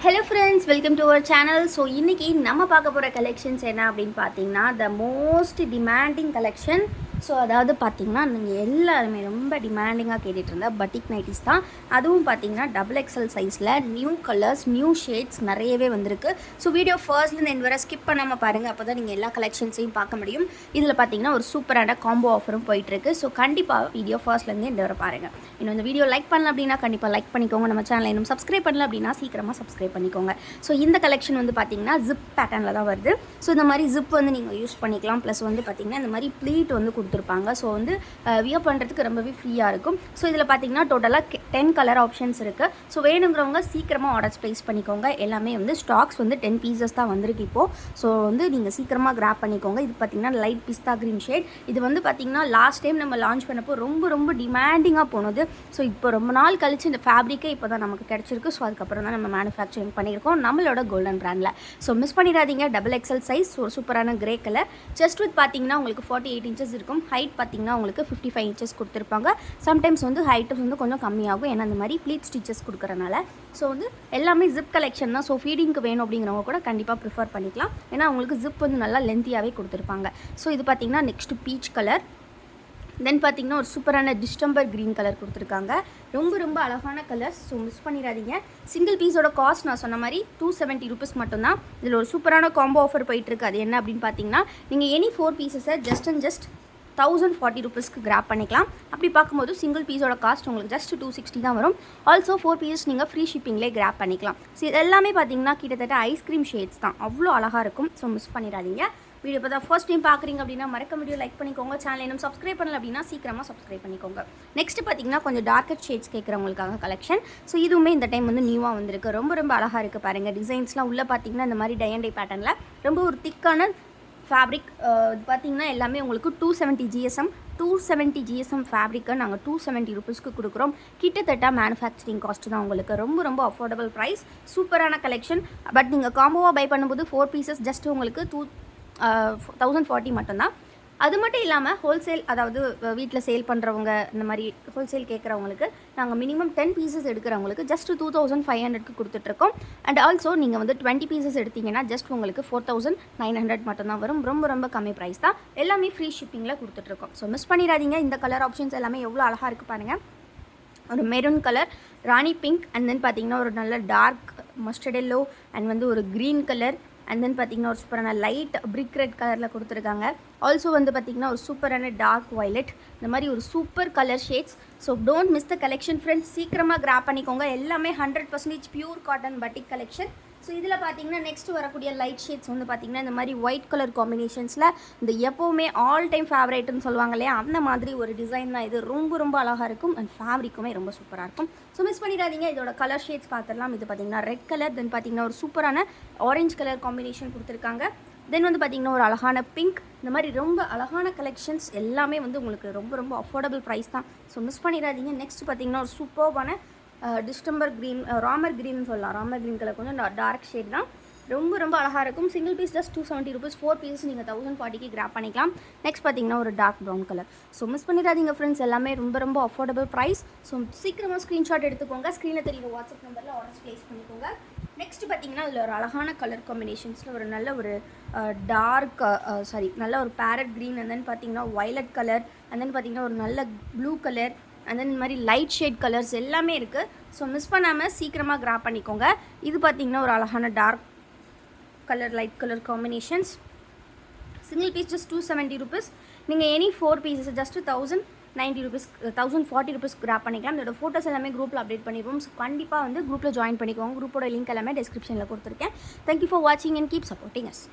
Hello friends, welcome to our channel. So இன்னைக்கு நம்ம பார்க்க போகிற கலெக்ஷன்ஸ் என்ன அப்படின்னு பார்த்தீங்கன்னா the most demanding collection. So அதாவது பார்த்தீங்கன்னா நீங்கள் எல்லாருமே ரொம்ப டிமாண்டிங்காக கேட்டுட்டு இருந்தால் பட்டிக் நைட்டிஸ் தான். அதுவும் பார்த்தீங்கன்னா XXL சைஸில் நியூ கலர்ஸ் நியூ ஷேட்ஸ் நிறையவே வந்திருக்கு. ஸோ வீடியோ ஃபர்ஸ்ட்லேருந்து என் வர ஸ்கிப் பண்ணாமல் பாருங்கள், அப்போ தான் நீங்கள் எல்லா கலெக்ஷன்ஸையும் பார்க்க முடியும். இதில் பார்த்தீங்கன்னா ஒரு சூப்பரான காம்போ ஆஃபரும் போயிட்டுருக்கு. ஸோ கண்டிப்பாக வீடியோ ஃபர்ஸ்ட்லேருந்து என் வர பாருங்கள். இன்னும் இந்த வீடியோ லைக் பண்ணல அப்படின்னா கண்டிப்பாக லைக் பண்ணிக்கோங்க. நம்ம சேனலை இன்னும் சப்ஸ்கிரைப் பண்ணல அப்படின்னா சீக்கிரமாக சப்ஸ்கிரைப் பண்ணிக்கோங்க. ஸோ இந்த கலெக்ஷன் வந்து பார்த்தீங்கன்னா ஜிப் பேட்டர்னில் தான் வருது. ஸோ இந்த மாதிரி ஜிப் வந்து நீங்கள் யூஸ் பண்ணிக்கலாம். ப்ளஸ் வந்து பார்த்தீங்கன்னா இந்த மாதிரி ப்ளீட் வந்து கொடுத்துருப்பாங்க. ஸோ வந்து வியர் பண்ணுறதுக்கு ரொம்பவே ஃப்ரீயாக இருக்கும். ஸோ இதில் பார்த்தீங்கன்னா டோட்டலாக 10 கலர் ஆப்ஷன்ஸ் இருக்குது. ஸோ வேணுங்கிறவங்க சீக்கிரமாக ஆர்டர்ஸ் ப்ளேஸ் பண்ணிக்கோங்க. எல்லாமே வந்து ஸ்டாக்ஸ் வந்து 10 பீசஸ் தான் வந்திருக்கு இப்போது. ஸோ வந்து நீங்கள் சீக்கிரமாக கிராப் பண்ணிக்கோங்க. இது பார்த்தீங்கன்னா லைட் பிஸ்தா க்ரீன் ஷேட். இது வந்து பார்த்தீங்கன்னா லாஸ்ட் டைம் நம்ம லான்ச் பண்ணப்போ ரொம்ப டிமாண்டிங்காக போனது. ஸோ இப்போ ரொம்ப நாள் கழிச்சு இந்த ஃபேப்ரிக்கே இப்போ தான் நமக்கு கிடச்சிருக்கு. ஸோ அதுக்கப்புறம் தான் நம்ம மேனுஃபேக்சரிங் பண்ணியிருக்கோம் நம்மளோட கோல்டன் பிராண்டில். ஸோ மிஸ் பண்ணிடாதீங்க. XXL சைஸ் ஒரு சூப்பரான கிரே கலர். செஸ்ட் வித் பார்த்தீங்கன்னா உங்களுக்கு 48 இன்ச்சஸ் இருக்கும். ஹைட் பார்த்தீங்கன்னா உங்களுக்கு 55 இன்ச்சஸ் கொடுத்துருப்பாங்க. சம்டைம்ஸ் வந்து ஹைட்டு வந்து கொஞ்சம் கம்மியாகும், ஏன்னா அந்த மாதிரி ப்ளீட் ஸ்டிச்சஸ் கொடுக்குறனால. ஸோ வந்து எல்லாமே ஜிப் கலெக்ஷன் தான். ஸோ ஃபீடிங்க்கு வேணும் அப்படிங்கிறவங்க கூட கண்டிப்பாக ப்ரிஃபர் பண்ணிக்கலாம், ஏன்னா உங்களுக்கு ஜிப் வந்து நல்லா லென்த்தியாகவே கொடுத்துருப்பாங்க. ஸோ இது பார்த்தீங்கன்னா நெக்ஸ்ட் பீச் கலர். தென் பார்த்தீங்கன்னா ஒரு சூப்பரான டிஸ்டம்பர் க்ரீன் கலர் கொடுத்துருக்காங்க. ரொம்ப அழகான கலர்ஸ். ஸோ மிஸ் பண்ணிடாதீங்க. சிங்கிள் பீஸோட காஸ்ட் நான் சொன்ன மாதிரி 270 rupees மட்டும்தான். இதில் ஒரு சூப்பரான காம்போ ஆஃபர் போயிட்டுருக்கு. அது என்ன அப்படின்னு பார்த்தீங்கன்னா நீங்கள் எனி 4 பீசஸை ஜஸ்ட் 1040 rupeesக்கு கிராப் பண்ணிக்கலாம். அப்படி பார்க்கும்போது சிங்கிள் பீஸோட காஸ்ட் உங்களுக்கு ஜஸ்ட் 260 தான் வரும். ஆல்சோ 4 பீசஸ் நீங்கள் ஃப்ரீ ஷிப்பிங்லேயே கிராப் பண்ணிக்கலாம். ஸோ இது எல்லாமே பார்த்தீங்கன்னா கிட்டத்தட்ட ஐஸ்கிரீம் ஷேட்ஸ் தான். அவ்வளோ அழகாக இருக்கும். ஸோ மிஸ் பண்ணிடாதீங்க. வீடியோ இப்போ தான் ஃபர்ஸ்ட் டைம் பார்க்குறீங்க அப்படின்னா மறக்க வீடியோ லைக் பண்ணிக்கோங்க. சேனல் இன்னும் சப்ஸ்கிரைப் பண்ணல அப்படின்னா சீக்கிரமாக சப்ஸ்கிரைப் பண்ணிக்கோங்க. நெக்ஸ்ட் பார்த்தீங்கன்னா கொஞ்சம் டார்க்கர் ஷேட்ஸ் கேட்குறவங்களுக்காக கலெக்ஷன். ஸோ இதுவுமே இந்த டைம் வந்து நியூவாக வந்திருக்கு. ரொம்ப அழகாக இருக்குது பாருங்கள். டிசைன்ஸ்லாம் உள்ளே பார்த்தீங்கன்னா இந்த மாதிரி டை அண்ட் டை பேட்டர்னில் ரொம்ப ஒரு திக்கான ஃபேப்ரிக். பார்த்தீங்கன்னா எல்லாமே உங்களுக்கு 270 GSM ஃபேப்ரிக்கை நாங்கள் 270 rupeesக்கு கொடுக்குறோம். கிட்டத்தட்ட மேனுஃபேக்சரிங் காஸ்ட்டு தான் உங்களுக்கு. ரொம்ப அஃபோர்டபுள் ப்ரைஸ். சூப்பரான கலெக்ஷன். பட் நீங்கள் காம்போவாக பை பண்ணும்போது 4 பீசஸ் ஜஸ்ட் உங்களுக்கு 1040 மட்டும்தான். அது மட்டும் இல்லாமல் ஹோல்சேல், அதாவது வீட்டில் சேல் பண்ணுறவங்க, இந்த மாதிரி ஹோல்சேல் கேட்குறவங்களுக்கு நாங்கள் மினிமம் 10 பீசஸ் எடுக்கிறவங்களுக்கு ஜஸ்ட் 2500க்கு கொடுத்துட்ருக்கோம். அண்ட் ஆல்சோ நீங்கள் வந்து 20 பீசஸ் எடுத்திங்கன்னா ஜஸ்ட் உங்களுக்கு 4900 மட்டும்தான் வரும். ரொம்ப கம்மி ப்ரைஸ் தான். எல்லாமே ஃப்ரீ ஷிப்பிங்கில் கொடுத்துட்ருக்கோம். ஸோ மிஸ் பண்ணிடாதீங்க. இந்த கலர் ஆப்ஷன்ஸ் எல்லாமே எவ்வளோ அழகாக இருக்குது பாருங்கள். ஒரு maroon colour, Rani pink, and then பார்த்தீங்கன்னா ஒரு நல்ல டார்க் மஸ்டர்ட் எல்லோ, அண்ட் வந்து ஒரு க்ரீன் கலர், அண்ட் தென் பார்த்தீங்கன்னா ஒரு சூப்பரான லைட் பிரிக் ரெட் கலரில் கொடுத்துருக்காங்க. ஆல்சோ வந்து பார்த்திங்கன்னா ஒரு சூப்பரான டார்க் வயலட், இந்த மாதிரி ஒரு super colour shades. So don't miss the collection friends. சீக்கிரமாக கிராப் பண்ணிக்கோங்க. எல்லாமே 100% பியூர் காட்டன் பட்டிக் கலெக்ஷன். ஸோ இதில் பார்த்தீங்கன்னா நெக்ஸ்ட் வரக்கூடிய லைட் ஷேட்ஸ் வந்து பார்த்திங்கன்னா இந்த மாதிரி ஒயிட் கலர் காம்பினேஷன்ஸில் இந்த எப்போவுமே ஆல் டைம் ஃபேவரேட்னு சொல்லுவாங்க இல்லையா, அந்த மாதிரி ஒரு டிசைன் தான் இது. ரொம்ப அழகாக இருக்கும். அண்ட் ஃபேப்ரிக்குமே ரொம்ப சூப்பராக இருக்கும். ஸோ மிஸ் பண்ணிடாதீங்க. இதோட கலர் ஷேட்ஸ் பார்த்துடலாம். இது பார்த்திங்கன்னா ரெட் கலர், தென் பார்த்திங்கன்னா ஒரு சூப்பரான ஆரஞ்சு கலர் காம்பினேஷன் கொடுத்துருக்காங்க. தென் வந்து பார்த்திங்கன்னா ஒரு அழகான பிங்க். இந்த மாதிரி ரொம்ப அழகான கலெக்ஷன்ஸ் எல்லாமே வந்து உங்களுக்கு ரொம்ப அஃபோர்டபுள் ப்ரைஸ் தான். ஸோ மிஸ் பண்ணிடாதீங்க. நெக்ஸ்ட் பார்த்திங்கன்னா ஒரு சூப்பர்பான டிஸ்டம்பர் க்ரீன், ராமர் க்ரீன் சொல்லலாம். ராமர் க்ரீன் கலர் கொஞ்சம் டார்க் ஷேட் தான். ரொம்ப அழகாக இருக்கும். Single piece just 270 rupees. 4 pieces நீங்கள் 1040க்கு கிராப் பண்ணிக்கலாம். நெக்ஸ்ட் பார்த்தீங்கன்னா ஒரு dark brown colour. So miss பண்ணிடாதீங்க ஃப்ரெண்ட்ஸ். எல்லாமே ரொம்ப அஃபோர்டபுள் ப்ரைஸ். ஸோ சீக்கிரமாக ஸ்க்ரீன்ஷாட் எடுத்துக்கோங்க. ஸ்க்ரீனில் தெரியுற வாட்ஸ்அப் நம்பரில் ஆர்டர்ஸ் ப்ளேஸ் பண்ணிக்கோங்க. நெக்ஸ்ட் பார்த்தீங்கன்னா அதில் ஒரு அழகான கலர் காம்பினேஷன்ஸில் ஒரு நல்ல ஒரு டார்க் நல்ல ஒரு பேரட் க்ரீன், அண்ட் தென் பார்த்தீங்கன்னா வயலட் கலர், அண்ட் தென் பார்த்தீங்கன்னா ஒரு நல்ல ப்ளூ கலர், அண்ட் தென் இந்த மாதிரி லைட் ஷேட் கலர்ஸ் எல்லாமே இருக்குது. ஸோ மிஸ் பண்ணாமல் சீக்கிரமாக கிராப் பண்ணிக்கோங்க. இது பார்த்தீங்கன்னா ஒரு அழகான dark colour light colour combinations. Single piece just 270 rupees. நீங்கள் any 4 pieces just 1090 rupees 1040 rupees grab பண்ணிக்கலாம். இதோட ஃபோட்டோஸ் எல்லாமே குரூப்பில் அப்டேட் பண்ணிடுவோம். ஸோ கண்டிப்பாக வந்து குரூப்பில் ஜாயின் பண்ணிக்கோங்க. குரூப்போட லிங்க் எல்லாமே டிஸ்கிரிப்ஷனில் கொடுத்துருக்கேன். தேங்க்யூ ஃபார் வாட்சிங் அண்ட் கீப் சப்போர்ட்டிங் அஸ்.